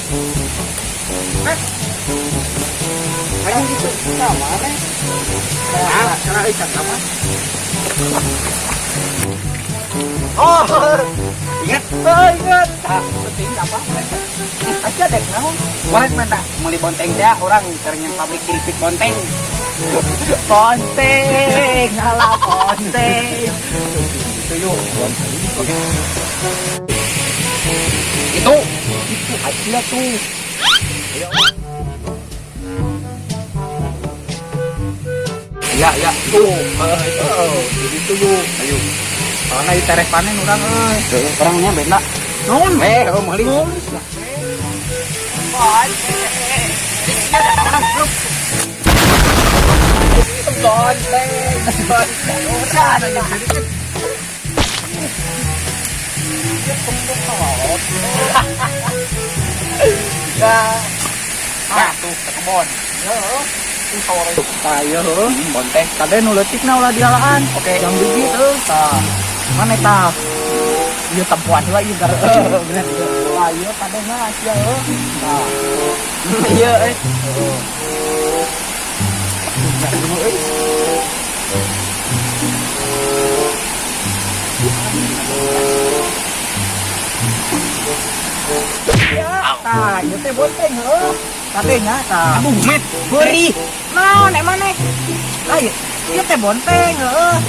Ayang gitu sama nih. Cara ikan apa? Oh, ingat? Oh, ingat. Penting apa? Aja deh, naon? Kemarin mana? Meli bonteng dia orang kerenyan pabrik kiripit bonteng. Bonteng, alah bonteng. Itu yuk. Itu aja tuh. Ya, ya, tuh. Itu yuk. Ayo. Karena diterek panen orang, orangnya benda. Non, mali. Tuh ke kebon. Tayo, bonteng. Kade nu leutik na ulah dialaan. Oke, yang biji tuh. Tah. Mana tah? Ieu tempuan heula ieu gar. Bener. Wah, ieu kade mah sia heuh. Tah. Ieu tah, ieu teh bonteng heuh. Kadenya tah. Aduh, met. Beuri. Naon emane? Lah ieu teh bonteng heuh.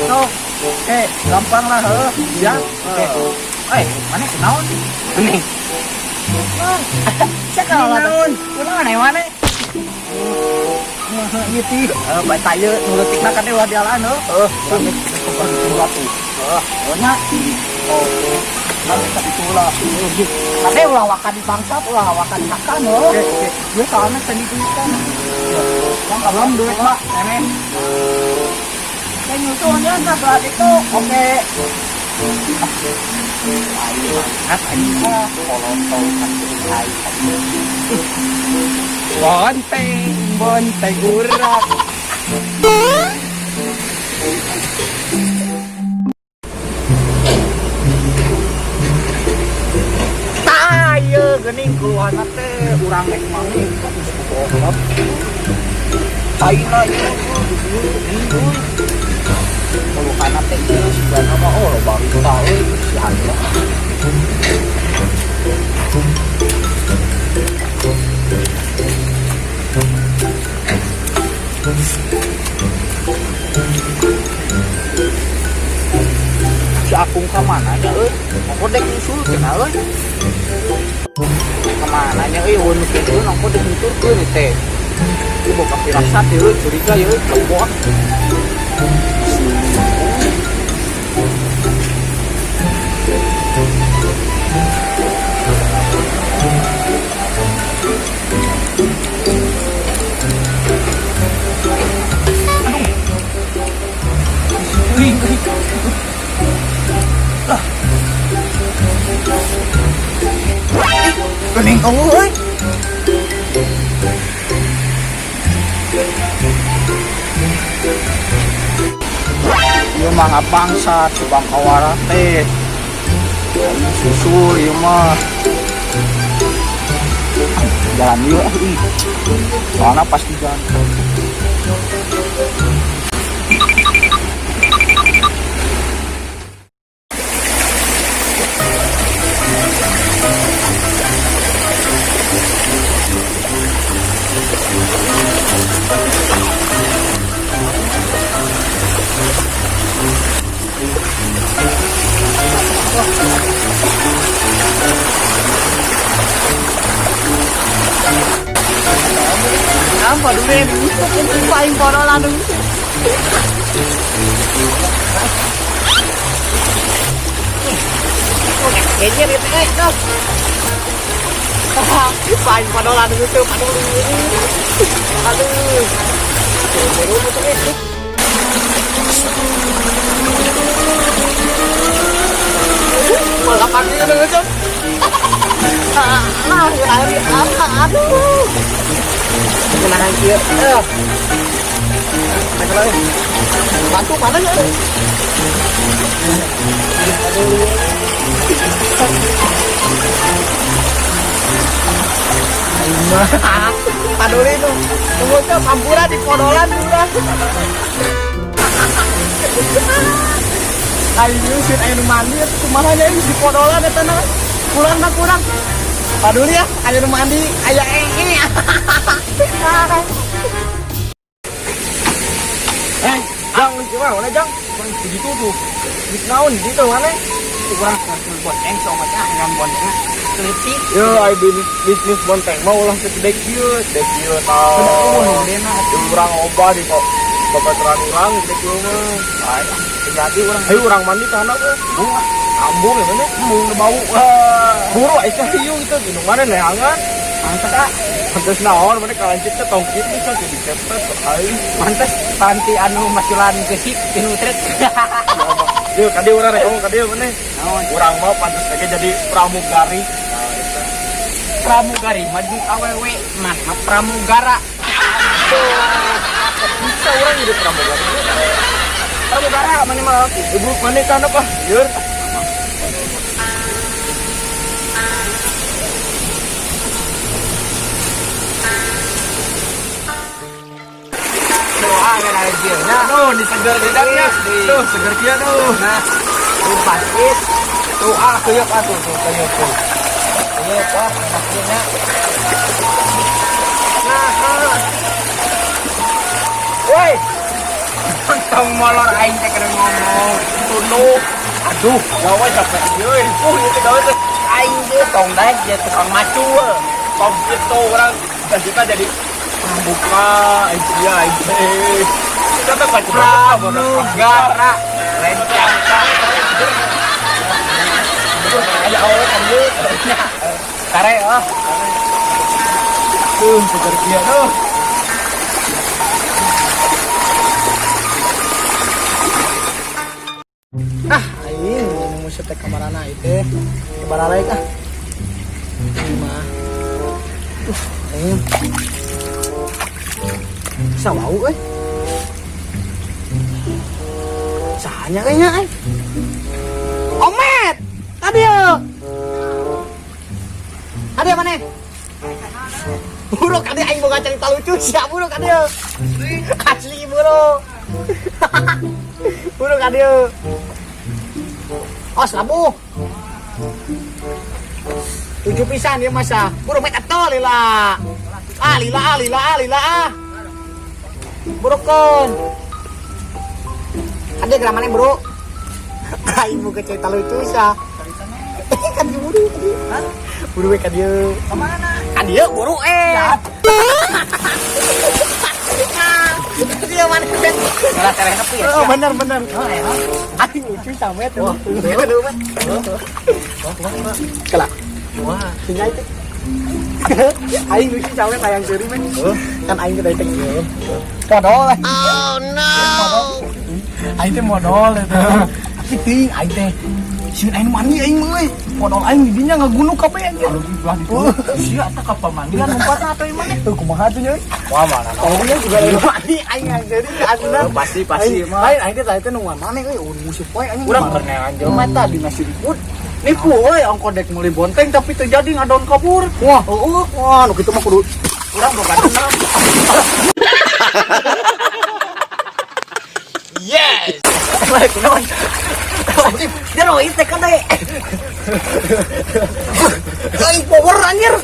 Tuh. Oke, gampang lah heuh. Ya. Oke. Mana naon? Ini. Cek naon? Kunaon emane? Ieu teh bata ieu nu leutikna kan ulah dialaan heuh. Sampai batu. Nya. Oh. Nanti tapi ulah. Kade ulah wakan di bangsat, ulah wakan makan heuh. Oke. Gue soalnya seni tulisan. Bang, belum duit, Pak. Nenek. Saya nyusulnya enggak itu. Oke. Ayo, angkat aja. Kolotong kan bonteng, bonteng urat. Tayo gening keluar teh urang nek mami bohong. Taina ieu kalau kana teh sudah nama baru tahu ya. Si Akung ke mananya aku dek nyusul kena kemana nya ulun kitu aku dek nyusul teh ieu boga firasat ieu curiga ieu kebon Kening kamu euy. Ieu mah ngabangsa cubang kawara teh. Susul ieu mah. Jalan ieu euy. Soalna pasti jalan. Apa dulu yang itu paling parah lalu. Kayaknya itu dong. Paling parah lalu itu aduh. Baru betul itu. Malah pagi dulu tuh. Aduh. Kenangan dia. Bantu mana ya? Aduh. Paduli tuh. Tunggu tuh pampura di podolan durang. Ayo sih ayo mandi kumaha nya di podolan eta na. Kurang mah kurang. Paduli ya, ayo mandi, aya ini. Jang, gimana Jang? Begitu tuh. Di naon gitu mana? Kurang bonteng soalnya dengan bonteng keliti. Yo, ai bisnis bonteng mau ulah sedek kieu tahu. Urang oba di kok bapak terang urang sedek kieu mah. Ai, jadi urang. Ayo urang mandi kana we. Ambung ya bener. Embung bau. Buru ai teh ieu gitu minum mana leangan. Mantap ah. Pantes naon mana kalancit teh tongkit bisa jadi kepet ai. Mantes panti anu masulan gesik tinu tret. Yo, kadieu urang rek kadieu mana? Urang mah pantes aja jadi pramugari. Pramugari maju awewe mah pramugara. Bisa orang jadi pramugari. Pramugara mana mah Ibu mana kan apa? Yur. doa kan aja. Nah, Tuh, disegar lidahnya. Tuh, segar kia tuh. nah, pasti tuh kuyuk atuh tuh kuyuk tuh. Kuyuk maksudnya. Nah. Woi. Tong molor aing teh keur ngomong. Tunuh. Aduh, gawe capek euy. Itu gawe teh. Aing ge tong daek dia tukang macul. Kok gitu orang kita jadi buka iya kita tuh pramugara rencang aja awal kan lu kare tuh segar kia tuh aing mau setek kamarana itu baralek mah aing bisa bau sahanya kayaknya Omet ada mana buruk ada aing boga cerita lucu siap buruk ada asli buruk buruk ada labu 7 pisan dia masa buruk met atol lila burukkan ada geramannya bro aing mau cerita lucu sah kan buru buru kan dia kemana kan dia buru dia mana malah tereng tapi ya oh benar aing lucu sampai tuh kelak wah tinggal itu aing lucu sampai tayang seri men kan aing kedai teng modal oh no aing teh modal eta tapi ting aing teh sieun aing mandi aing mah modal aing di dinya ngagunu kabeh anjir belah di sia eta kapal mandian lompatna atuh ieu mah teu kumaha tuh nya wah mana oh nya juga mandi aing jadi asuna pasti mah aing teh tadi teh nu mana euy musuh poe anjing urang pernah anjir mah tadi nasi ribut nipu euy ongko dek meuli bonteng tapi terjadi ngadon kabur wah wah nu kitu mah kudu urang boga tenang yes kunaon dia no itu kan deh aing power anjir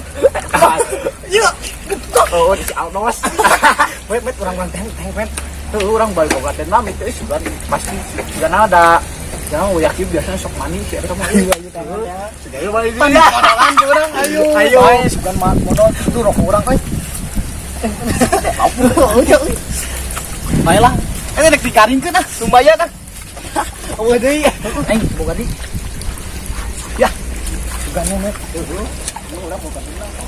iya oh di alnos wet urang teh wet urang bae boga tenang itu sudah pasti sudah ada jangan yakin biasanya sok manis ya kamu ayo segala balik ini modolan urang ayo sugan modal itu rok urang euy baiklah ini dek dikaringkeun sumbaya kan eueuh deui aing boga deui ya sugan net urang boga tenang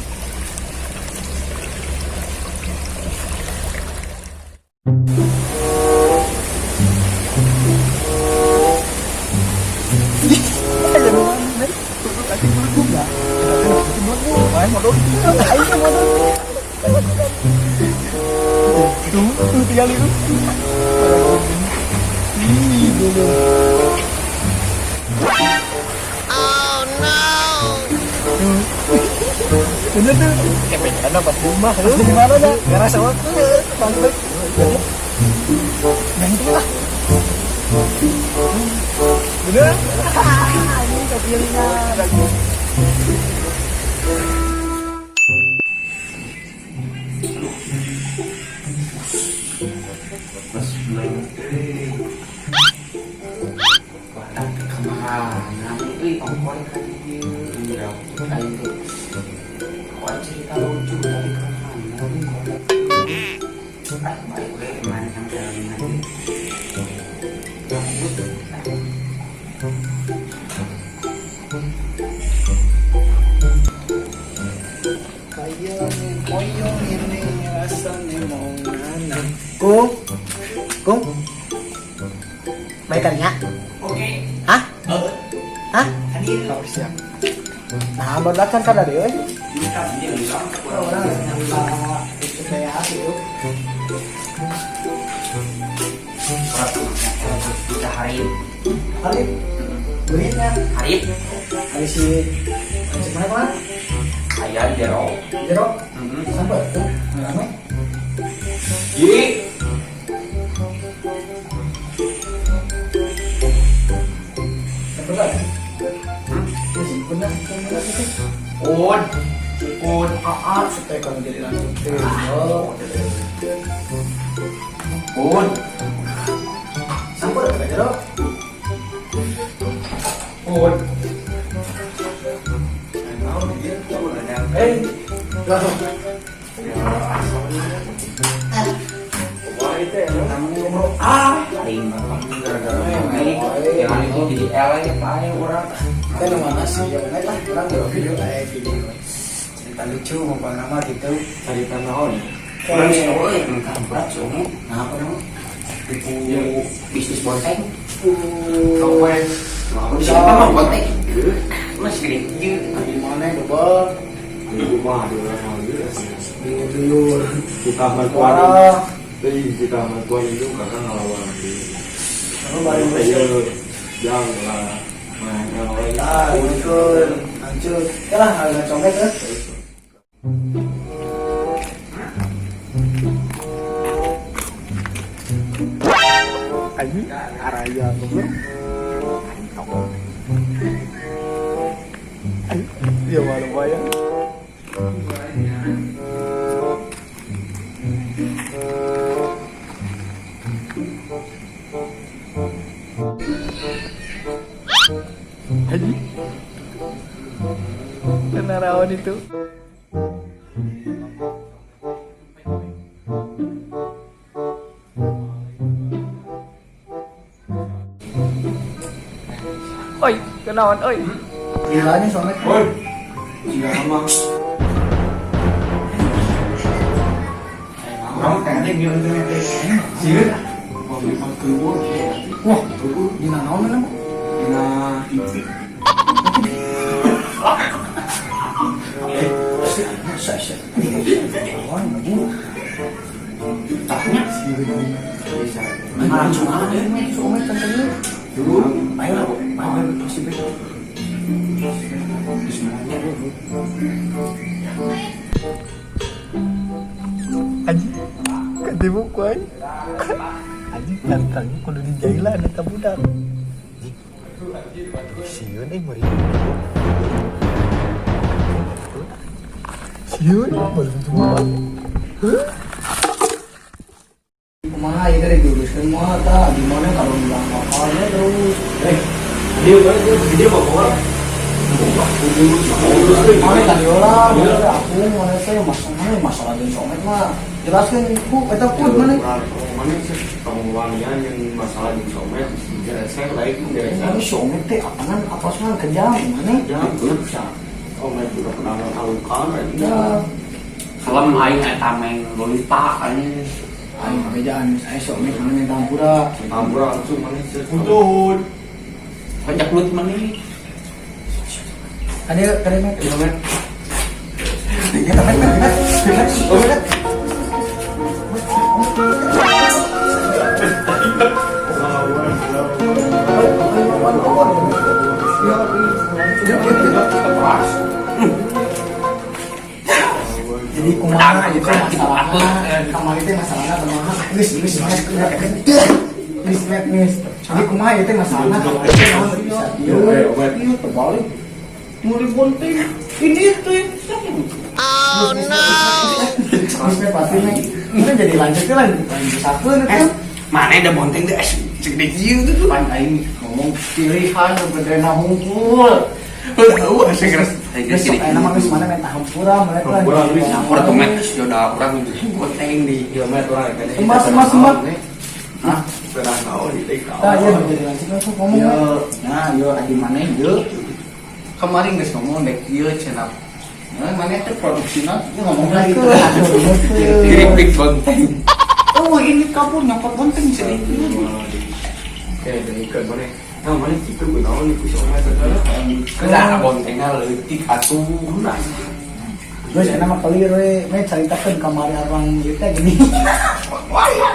Oh no! Bener tuh. Kepencetan apa rumah lu? Di mana dah? Gara sawah tuh. Mantep. Yang itu lah. Bener? Ini kepilihnya lagi. Kung, baik kalinya? Oke. Hah? Hah? Oh, siap. Nah, berdakan kada deh. Orang itu kayak apa itu? Kita Harip. Harip. Berinya Harip. ada si mana mana? Ayah Jero. Jero. Sampai tuh. Ramai. Ji. Benar. Benar. Un. Un. Supaya kamu jadi langsung. Oh. Un. Sampai ke Jero. Un. Paling gara-gara yang itu jadi L aja paling orang. Kan mana sih yang lah orang video video cerita lucu apa nama gitu. Cerita naon? Orang sekolah yang berat soalnya. Nah, orang itu bisnis bonteng. Kawin. Siapa mau bonteng? Masih gede. Di mana double? Di rumah di orang Dulu di kamar suara. di kamar tuan itu kakak ngelawan di Lalu baru saya jangan lah main ngelawan hancur. Ya lah, agak congket ya. Ayo, araya goblok. Ayo, ya malu bayang. Haji, penarawan itu. Oi, kenawan, oi. Gilanya soalnya. Oi. Gila mah. Kamu kayaknya dia internet sih. Mau beli keluar. Wah, di naon mana? Dina TV. Saya. Wah, begini. Taknya Bisa. Cuma ada yang soalnya tentangnya. Dulu, ayo, pasti betul. Aji, kata buku aja. Aji tantangnya kalau di jailan ada budak. Siun mari. Siun belum tua. Kumaha ya dari dulu semua ta gimana kalau bilang apa-apa terus. dia bawa Mana tadi orang, aku mana saya masalah dengan somet mah jelaskan ku eta pun mana mana sih pengeluaran yang masalah di somet saya baik ini somet teh apaan apa soal kejam mana ya bisa somet juga pernah tahu kan ya Salam aing eta meng lolita anjing. aing perbedaan saya somet mana yang tampura tambah langsung mana sih Udun. Pajak lut mana nih? ada met ya men Nah, itu masalahnya. Kamari itu masalahnya teman. Geus Jadi kumaha itu masalahnya. Iya, terbalik. Mau dibonting. Ini itu. Oh no. Pasti nih. Ini jadi lanjut satu itu. Mana ada bonteng deh, segede kieu tuh. Pan aing ngomong pilihan gede na hungkul. Segera Besok ayeuna mah geus mana menta hampura mana tuh. Hampura geus. Orang tuh met jodoh orang bonteng di. Iya, mah orang kan. Emas. Hah? Pernah naon di TK. Tah ieu jadi lanjut langsung ngomong. Nah, yo adi maneh yo. Kemarin geus ngomong dek ieu cenah. Nah, mana teh produksina ngomong lagi. Keripik bonteng. Oh, ini kabur nyangkut bonteng sedikit. Kayak dari ikan mana? Nah, mana itu gue naon nih kusok mah Kena bontengnya leutik atuh. Gue saya nama kali we, ceritakan kamari orang kita gini. Wah ya.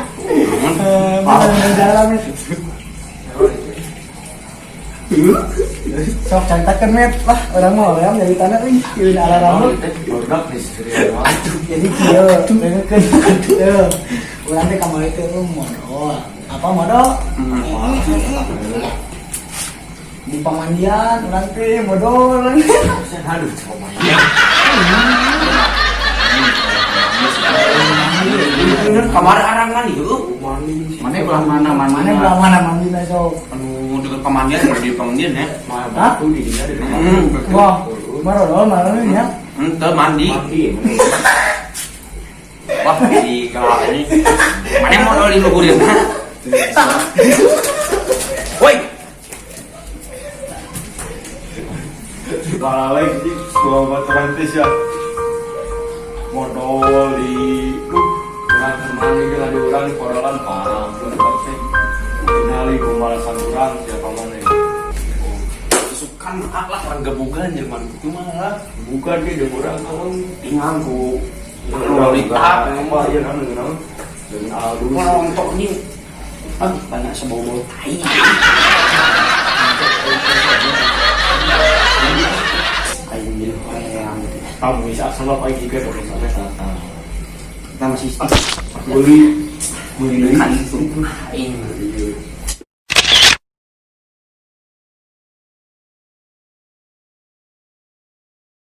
Mana dalam itu. Sok ceritakan met lah orang mau ya dari tanah ini kieu ala rambut. Produk nih Jadi kieu dengekeun. Urang teh kamari teh modal. Apa modal? Di pemandian urang teh modal. Aduh, coba Kamar arang mandi yuk. Mana belah mana mandi na sok. Anu deket pemandian di pemandian ya. Hah? Tuh di dia di Wah, marah ya. Ente mandi. Wah si kalau ini mana modal di lugurin. Woi. Kalau lagi sebuah matematis ya modal di dengan teman ini ada orang di koralan parah berarti finali pembalasan orang siapa mana Sukan akhlak orang gabugan zaman itu mah bukan dia orang kawan tinggal ku Lolita apa ya kan dengan alus orang untuk ini banyak sebobol tai. Ayo jadi orang kamu bisa sama pagi juga kalau sampai selatan kita masih beli kan itu ini